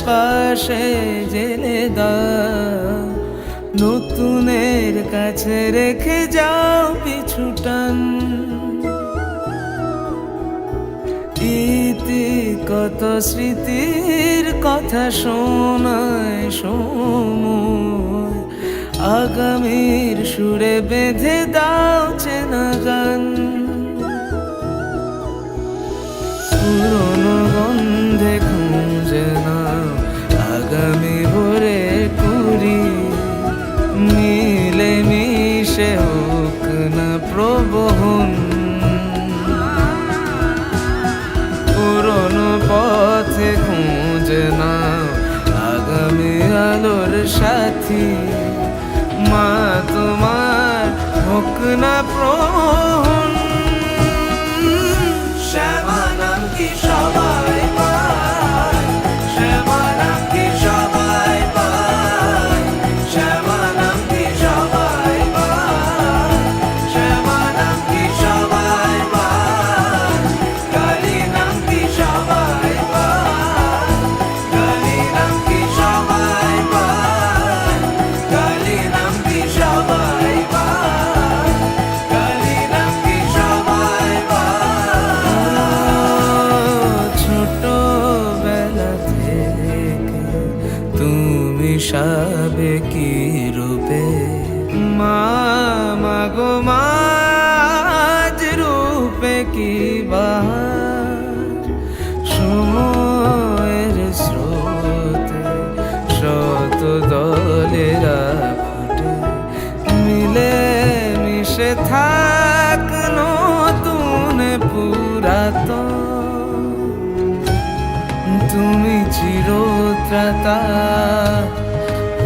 পাশে জেলে দাও, নতুনের কাছে রেখে যাও পিছুটান। ইতি কত স্মৃতির কথা শোনায় সময়, আগামীর সুরে বেঁধে দাও চেনা গান। পুরনো গন্ধে খুঁজে নাও আগামী ভোরে কুড়ি, মিলে মিশে হোক না প্রবহন। পুরনো পথে খুঁজে নাও আগামী আলোর সাথী, মা তোমার হোক না প্রহন। শ্যামা নাম কি সবাই পায়, শ্যামা নাম কি সবাই পায়, শ্যামা নাম কি সবাই পায়, শ্যামা নাম কি সবাই পায়, কালী নাম কি সবাই পায়, কালী নাম কি সবাই পায়, কালী নাম কি সবাই পায়, কালী নাম কি সবাই পায়। ছোটবেলা থেকে তুমি সাবেকি রূপে, মা মাগো মাঝ রূপে কি বাহার, সময়ের স্রোতে শত দলেরা ফুটে, মিলে মিশে থাক নতুন পুরাতন। তুমি চিরত্রাতা,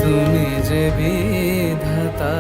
তুমি যে বিধাতা।